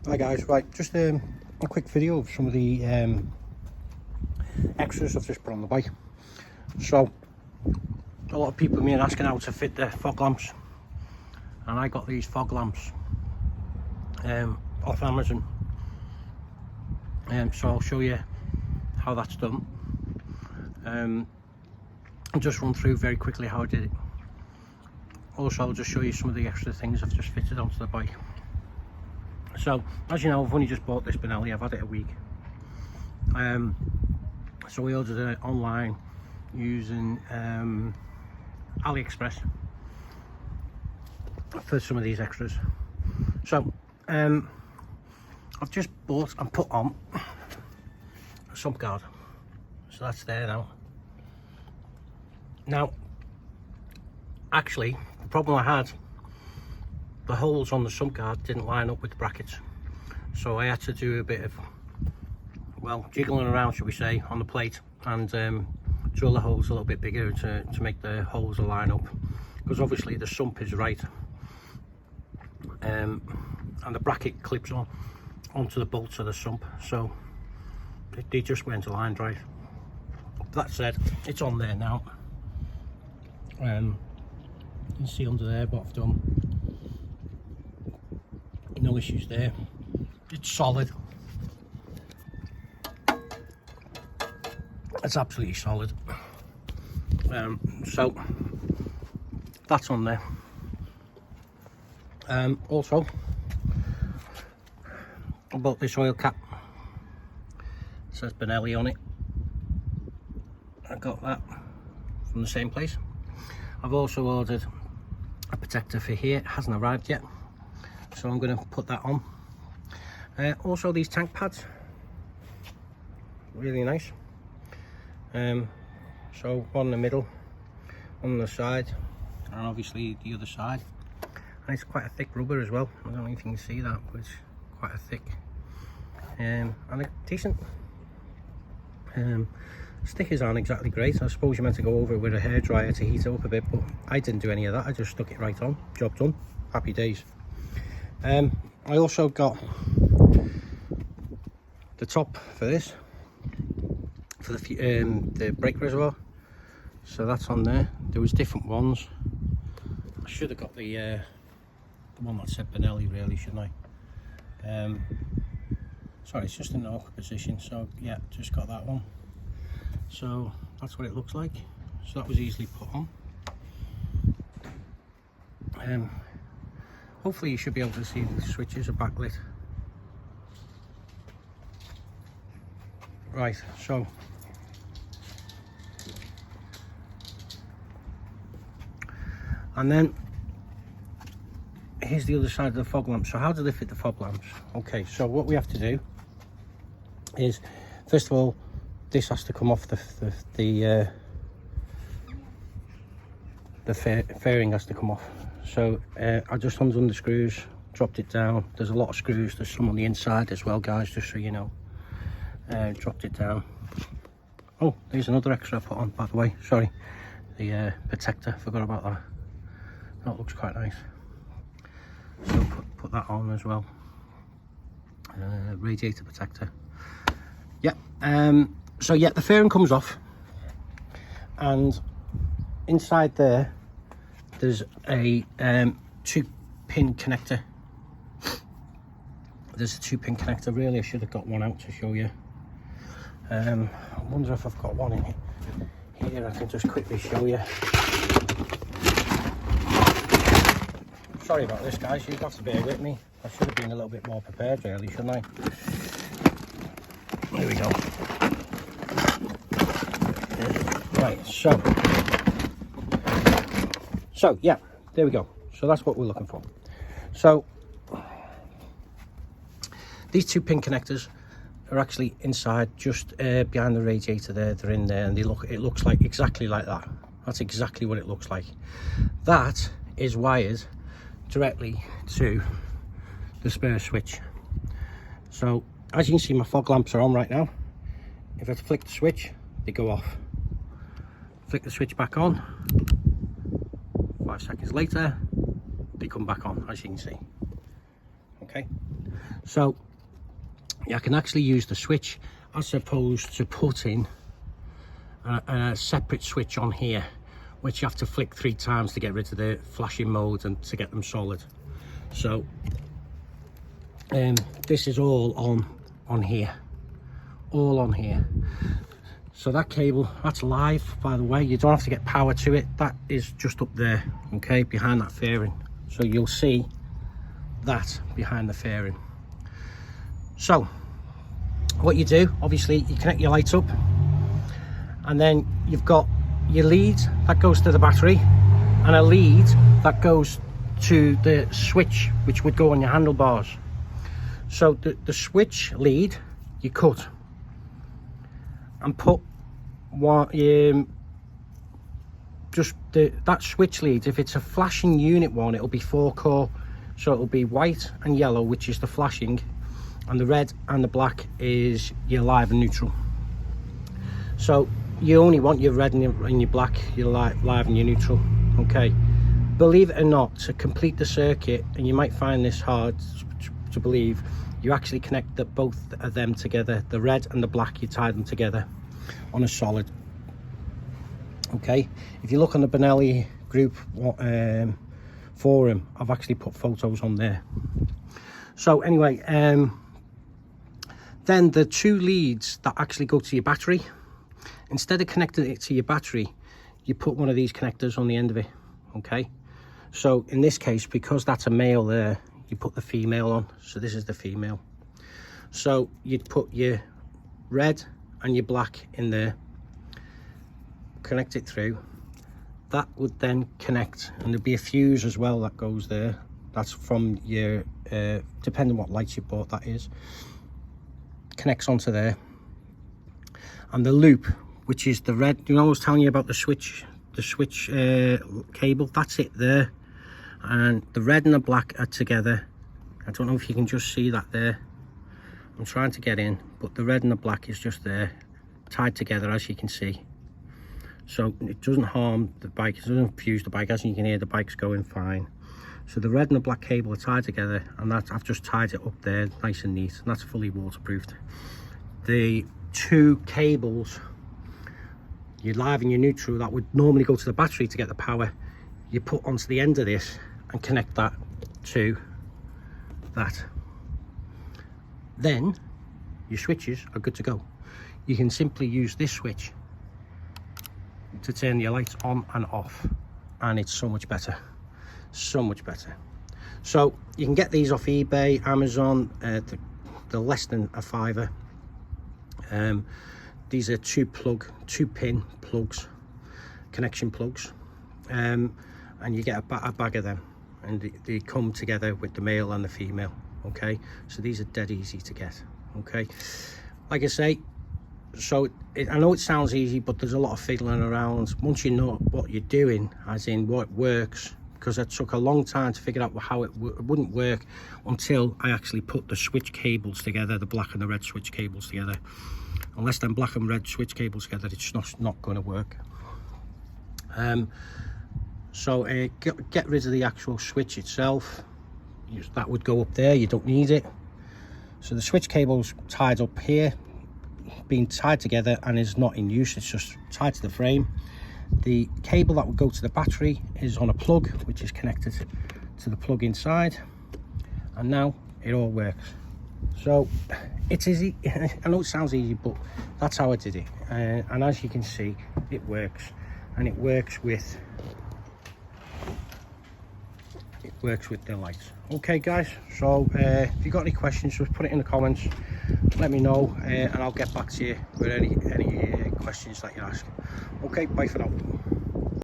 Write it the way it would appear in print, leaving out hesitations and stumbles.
Hi guys, right, just a quick video of some of the extras I've just put on the bike. So a lot of people have been asking how to fit the fog lamps, and I got these fog lamps off Amazon, so I'll show you how that's done. I'll just run through very quickly how I did it. Also, I'll just show you some of the extra things I've just fitted onto the bike. So, as you know, I've only just bought this Benelli. I've had it a week. So we ordered it online using AliExpress for some of these extras. So, I've just bought and put on a sump guard. So that's there now. Now, actually, the problem I had, the holes on the sump guard didn't line up with the brackets, so I had to do a bit of, well, jiggling around, shall we say, on the plate and drill the holes a little bit bigger to make the holes line up, because obviously the sump is right, and the bracket clips onto the bolts of the sump, so they just weren't aligned right. That said, it's on there now. You can see under there what I've done. No issues there. It's solid. It's absolutely solid. So that's on there. Also, I bought this oil cap. It says Benelli on it. I got that from the same place. I've also ordered a protector for here. It hasn't arrived yet, so I'm going to put that on. Also, these tank pads, really nice. So one in the middle, one on the side, and obviously the other side. And it's quite a thick rubber as well. I don't know if you can see that, but it's quite a thick and a decent. Stickers aren't exactly great. I suppose you're meant to go over it with a hairdryer to heat it up a bit, but I didn't do any of that. I just stuck it right on. Job done. Happy days. I also got the top for this, for the brake reservoir. So that's on there. There was different ones. I should have got the one that said Benelli, really, shouldn't I? Sorry, it's just in an awkward position. So yeah, just got that one. So that's what it looks like. So that was easily put on. Hopefully you should be able to see the switches are backlit. Right, so and then here's the other side of the fog lamp. So how do they fit the fog lamps? Okay, so what we have to do is, first of all, this has to come off the fairing has to come off. So I just undone the screws, dropped it down. There's a lot of screws. There's some on the inside as well, guys, just so you know. Dropped it down. Oh, there's another extra I put on, by the way. Sorry, the protector. Forgot about that. That looks quite nice. So put that on as well. Radiator protector. Yeah. So yeah, the fairing comes off, and inside there's a 2-pin connector. There's a 2-pin connector. Really, I should have got one out to show you. I wonder if I've got one in here. I can just quickly show you. Sorry about this, guys. You've got to bear with me. I should have been a little bit more prepared, really, shouldn't I? There we go. Right, so yeah, there we go. So that's what we're looking for. So these 2-pin connectors are actually inside, just behind the radiator there. They're in there, and it looks like exactly like that. That's exactly what it looks like. That is wired directly to the spare switch. So as you can see, my fog lamps are on right now. If I flick the switch, they go off. Flick the switch back on, 5 seconds later they come back on, as you can see. Okay, So I can actually use the switch as opposed to putting a separate switch on here, which you have to flick 3 times to get rid of the flashing mode and to get them solid. So this is all on here, all on here. So that cable, that's live, by the way. You don't have to get power to it. That is just up there, okay, behind that fairing. So you'll see that behind the fairing. So what you do, obviously, you connect your lights up, and then you've got your lead that goes to the battery, and a lead that goes to the switch, which would go on your handlebars. So the switch lead you cut and put one, that switch lead, if it's a flashing unit one, it'll be 4-core, so it'll be white and yellow, which is the flashing, and the red and the black is your live and neutral. So you only want your red and your black, your live and your neutral, okay. Believe it or not, to complete the circuit, and you might find this hard to believe, you actually connect both of them together, the red and the black, you tie them together on a solid, okay. If you look on the Benelli group forum, I've actually put photos on there. So anyway, then the 2 leads that actually go to your battery, instead of connecting it to your battery, you put one of these connectors on the end of it, okay. So in this case, because that's a male there, you put the female on. So this is the female. So you'd put your red and your black in there, connect it through. That would then connect, and there'd be a fuse as well that goes there. That's from your, depending what lights you bought, that is. Connects onto there. And the loop, which is the red, you know I was telling you about the switch cable, that's it there. And the red and the black are together. I don't know if you can just see that there. I'm trying to get in, but the red and the black is just there, tied together, as you can see. So it doesn't harm the bike, it doesn't fuse the bike. As you can hear, the bike's going fine. So the red and the black cable are tied together, and that I've just tied it up there nice and neat, and that's fully waterproofed. The 2 cables, your live and your neutral, that would normally go to the battery to get the power, you put onto the end of this and connect that to that. Then your switches are good to go. You can simply use this switch to turn your lights on and off, and it's so much better, so much better. So you can get these off eBay, Amazon. They're less than a £5. These are 2-pin plugs, connection plugs, and you get a bag of them, and they come together with the male and the female, okay. So these are dead easy to get, okay. Like I say, so I know it sounds easy, but there's a lot of fiddling around. Once you know what you're doing, as in what works, because it took a long time to figure out how it wouldn't work until I actually put the switch cables together, the black and the red switch cables together. Unless them black and red switch cables together, it's not going to work. So get rid of the actual switch itself. That would go up there, you don't need it. So the switch cable's tied up here, being tied together, and is not in use, it's just tied to the frame. The cable that would go to the battery is on a plug, which is connected to the plug inside, and now it all works. So it's easy. I know it sounds easy, but that's how I did it, and as you can see, it works, and it works with the lights. Okay guys, so if you've got any questions, just put it in the comments, let me know, and I'll get back to you with any questions that you ask. Okay, bye for now.